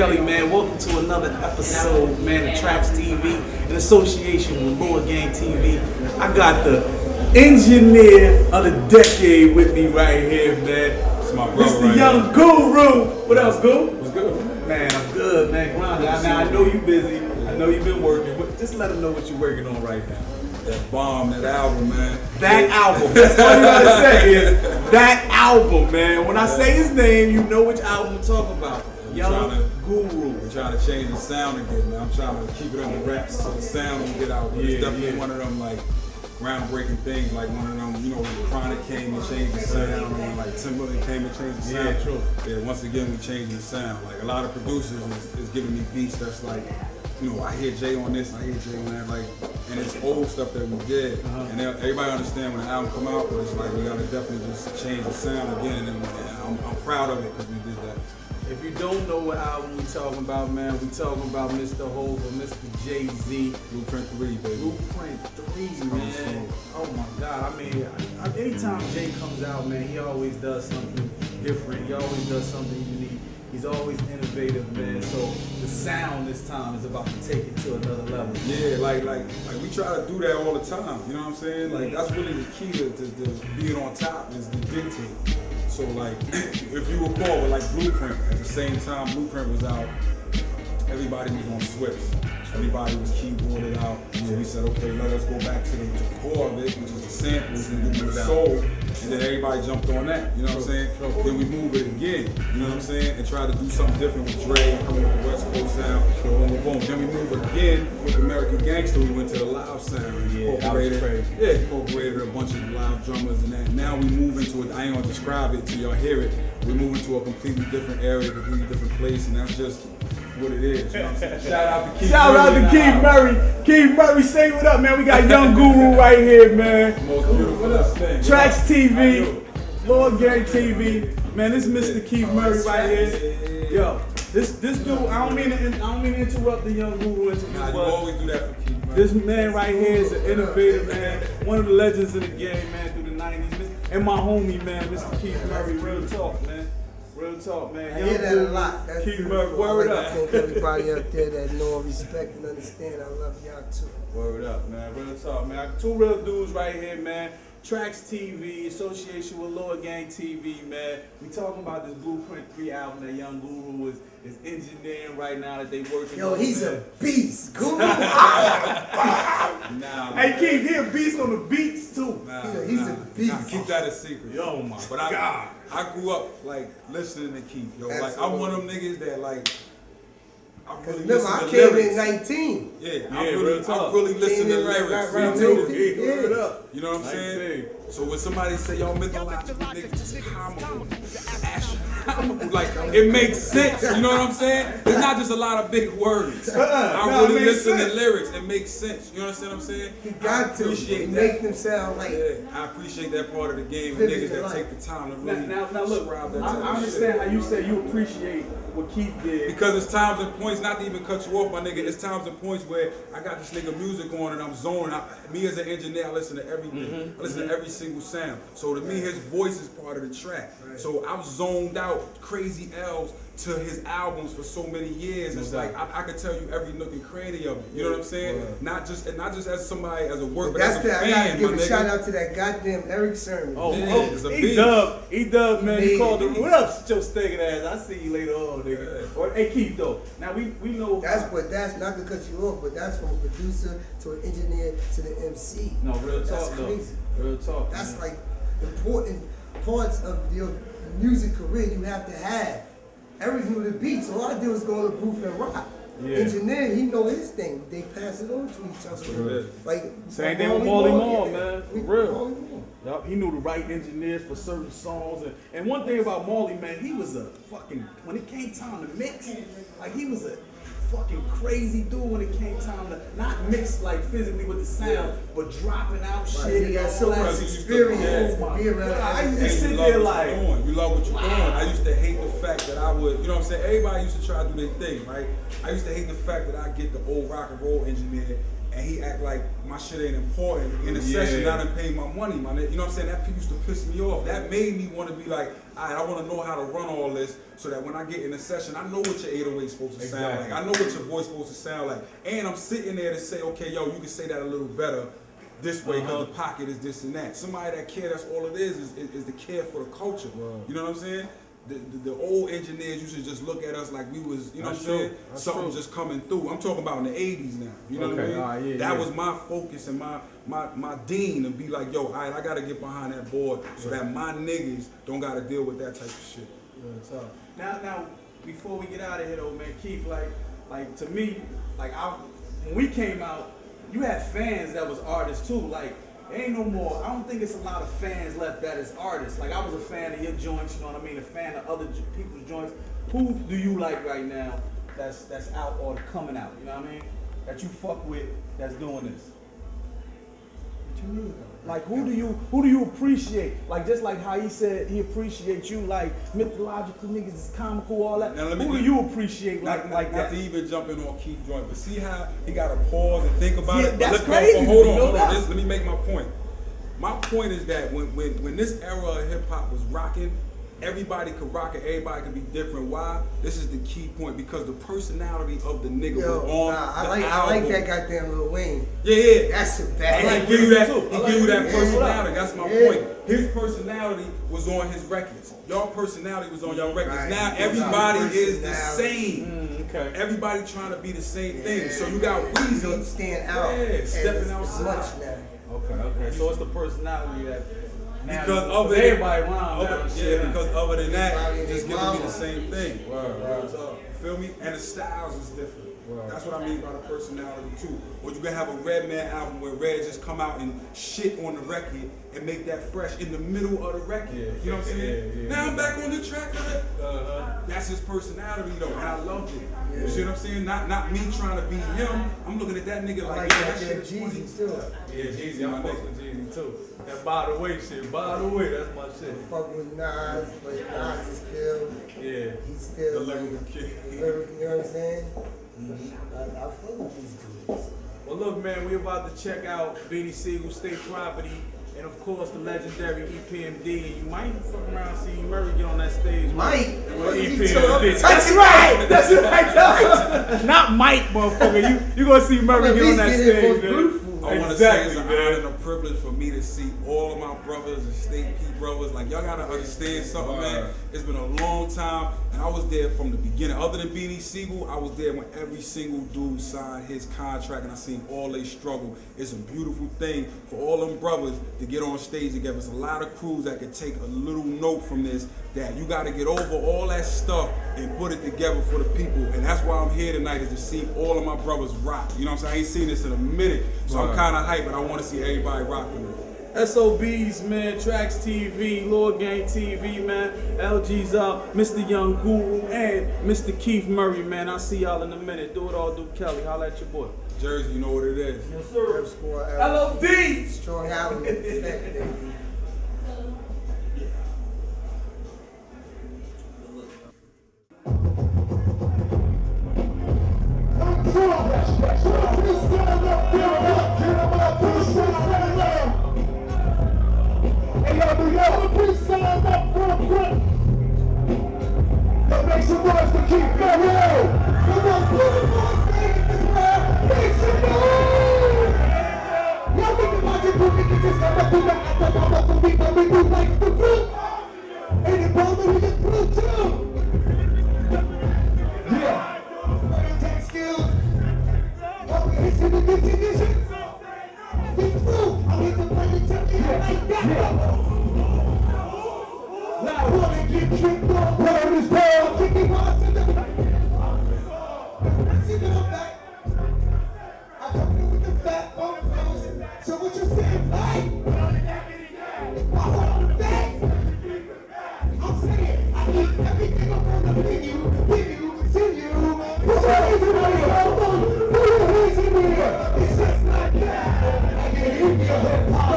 Kelly, man. Welcome to another episode, man, of Tracks TV in association with Lower Gang TV. I got the engineer of the decade with me right here, man. It's my brother, Mr. right Young here. Guru. What else, Guru? What's good? Man, I'm good, man. Grounded. I know you busy. I know you've been working. But just let them know what you're working on right now. That bomb, that album, man. That album. That's all you gotta say is that album, man. When I say his name, you know which album I'm talking about. Young Guru. We're trying to change the sound again, man. I'm trying to keep it under wraps so the sound will get out. But it's definitely one of them, like, groundbreaking things, like one of them, you know, when Chronic came and changed the sound, and like Timberland came and changed the sound. Yeah, true. Yeah, once again, we changing the sound. Like, a lot of producers is giving me beats that's like, you know, I hear Jay on this, I hear Jay on that, like, and it's old stuff that we did. And everybody understand when the album come out, but it's like, we gotta definitely just change the sound again, and I'm proud of it because we did that. If you don't know what album we talking about, man, we talking about Mr. Hov or Mr. Jay-Z. Blueprint 3, baby. Blueprint 3, man. Oh my God, I mean, anytime Jay comes out, man, he always does something different. He always does something unique. He's always innovative, man. So the sound this time is about to take it to another level. Yeah, like we try to do that all the time. You know what I'm saying? Like, that's really the key to being on top is the dictate. So like, if you recall, with like Blueprint, at the same time Blueprint was out, everybody was on Swiss. Everybody was keyboarded out. So we said, okay, let us go back to the core of it, which is the samples and the soul. And then everybody jumped on that, you know what I'm saying? Then we move it again, you know what I'm saying? And try to do something different with Dre, coming with the West Coast sound, boom, boom, boom. Then we move again with American Gangster, we went to the live sound. Incorporated a bunch of live drummers and that. Now we move into it, I ain't gonna describe it till y'all hear it. We move into a completely different area, a completely different place, and that's just what it is. You know what I'm saying? Shout out to Keith Murray. Keith Murray, say what up, man. We got Young Guru right here, man. Most beautiful thing. Tracks TV, Lord Gang TV. Man, this is Mr. Keith Murray right here. Yo, this dude, I don't mean to interrupt the Young Guru interview, Nah, you but always do that for Keith, man. this man right here is an innovator, man. One of the legends of the game, man, through the 90s. And my homie, man, Mr. Keith Murray. Real talk, man. Real talk, man. I hear that a lot. That's Keith Murray, I word like up. to thank everybody out there that know and respect and understand. I love y'all too. Word up, man. Real talk, man. Two real dudes right here, man. Tracks TV, association with Lower Gang TV, man. We talking about this Blueprint 3 album that Young Guru is engineering right now that they working on. Yo, he's man. a beast. Guru. Nah, Hey, Keith, he a beast on the beats too. He's a beast. Nah, keep that a secret. Yo, my But God. I grew up like listening to Keith, yo. Like, Absolutely. I'm one of them niggas that like I Cause really remember, listen I to came lyrics. in 19. Yeah, real talk. I really listen to Came in right lyrics. around you know? 19. Word Yeah. up. You know what I'm saying? So when somebody say y'all mythological niggas is comical, astronomical, like it makes sense. You know what I'm saying? It's not just a lot of big words. I really listen to lyrics. It makes sense. You understand what I'm saying? He got to. appreciate He that. make them sound like. Yeah, I appreciate that part of the game. And niggas that take the time to really Now look, describe that. I type of understand shit. how you say you appreciate what Keith did. Because it's times and points, not to even cut you off, my nigga. It's times and points where I got this nigga music on and I'm zoning. Me as an engineer, I listen to everything. I listen to every single sound. So to me, his voice is part of the track. Right. So I've zoned out crazy L's to his albums for so many years. It's like I could tell you every nook and cranny of it. You know what I'm saying? Right. Not just as somebody as a work, but That's as a that. I gotta fan, give my a nigga. shout out to that goddamn Eric Sermon. it's a he beast. dubbed, man. He Made called it. him. What up, Joe Stinking ass? I see you later on, nigga. Or, hey, Keith, though. Now we know. That's not to cut you off, but that's from a producer to an engineer to the MC. No, real That's talk, though. crazy. Real talk. That's man. like important parts of your music career you have to have. Everything with the beats. All I did was go on the booth and rock. Yeah. Engineer, he know his thing. They pass it on to each other. Like Same thing with Marley Marl, yeah. man. For We- real. Marley Marl. Yup, he knew the right engineers for certain songs, and one thing about Marley, man, he was a fucking, when it came time to mix, like he was a fucking crazy dude when it came time to not mix like physically with the sound, but dropping out shit. He got and so all that. much experience Oh to my be around. God, I used to And sit you there love like, what you're doing. You love what you're doing. I used to hate the fact that I would, you know what I'm saying? Everybody used to try to do their thing, right? I used to hate the fact that I get the old rock and roll engineer and he act like my shit ain't important in the session. I done paid my money, my nigga. You know what I'm saying? That used to piss me off. That made me want to be like, all right, I want to know how to run all this so that when I get in a session, I know what your 808 is supposed to sound like. I know what your voice is supposed to sound like. And I'm sitting there to say, okay, yo, you can say that a little better this way because the pocket is this and that. Somebody that care, that's all it is the care for the culture. You know what I'm saying? The old engineers used to just look at us like we was, you know what I'm saying? Something just coming through. I'm talking about in the 80s now. You know what I mean? That was my focus and my dean to be like, yo, all right, I got to get behind that board so that my niggas don't got to deal with that type of shit. Now, before we get out of here though, man, Keith, like to me, like when we came out, you had fans that was artists too. Like, ain't no more. I don't think it's a lot of fans left that is artists. Like, I was a fan of your joints, you know what I mean? A fan of other people's joints. Who do you like right now that's out or coming out? You know what I mean? That you fuck with that's doing this. What you mean? Like, who do you appreciate? Like, just like how he said he appreciates you, like mythological niggas is comical, all that. Who do you appreciate like that? Not to even jump in on Keith joint, but see how he got to pause and think about it. That's crazy. Hold on. Let me make my point. My point is that when this era of hip hop was rocking, everybody could rock it, everybody could be different. Why? This is the key point, because the personality of the nigga was on the album. I like that goddamn Lil Wayne. Yeah. That's a bad. He give you that personality. That's my point. His personality was on his records. Your personality was on your records. Right. Now everybody is the same. Everybody trying to be the same thing. So you got Weezy stand out. Yeah, stepping outside. Okay. So it's the personality that. Because other everybody around because other than that, it's just giving me the same thing. You feel me? And the styles is different. That's what I mean by the personality too. Or you can have a Redman album where Red just come out and shit on the record and make that fresh in the middle of the record. You know what I'm saying? Now I'm back on the track of it. That's his personality though, and I loved it. You see what I'm saying? Not me trying to be him. I'm looking at that nigga like that shit is funny. Yeah, Jeezy, I'm fucking with Jeezy too. That by the way shit, by the way, that's my shit. Fuck with Nas, but Nas is still, he's still the lyrical kid. You know what I'm saying? I fuck with these dudes. Well, look, man, we about to check out Beanie Siegel, State Property, and of course the legendary EPMD. And you might fuck around and see Murray get on that stage. Mike, with EPMD. That's right. That's right. Not Mike, motherfucker. You gonna see Murray get on that stage, man. I want to say it's an honor and a privilege for me to see all of my brothers and State P brothers. Like, y'all gotta understand something, man. It's been a long time, and I was there from the beginning. Other than Beanie Siegel, I was there when every single dude signed his contract, and I seen all they struggle. It's a beautiful thing for all them brothers to get on stage together. It's a lot of crews that could take a little note from this, that you gotta get over all that stuff and put it together for the people. And that's why I'm here tonight, is to see all of my brothers rock. You know what I'm saying? I ain't seen this in a minute, so I'm kind of hyped, but I want to see everybody rocking it. SOBs, man, Tracks TV, Lord Gang TV, man, LG's up, Mr. Young Guru, and Mr. Keith Murray, man. I'll see y'all in a minute. Do it all, do Kelly. Holla at your boy. Jersey, you know what it is. Yes, sir. LOD! Strong Island effect, baby. That makes some noise to keep going. The most beautiful thing in this world makes some noise. Y'all think about it, you can just come up with the people we do like the fruit. And the brother we get through too. Yeah. Tech skills. Comprehension and definition. Get through. I hit the play the turkey like that. Now I wanna get kicked off, where is ball, kicking my to the see that I'm back. I come in with the fat bump flows. So what you saying, like? I hold the facts. I'm saying, I eat everything up on the menu, continue. Put your hands in the air, put your hands in the air. It's just like that. I get in your hip hop.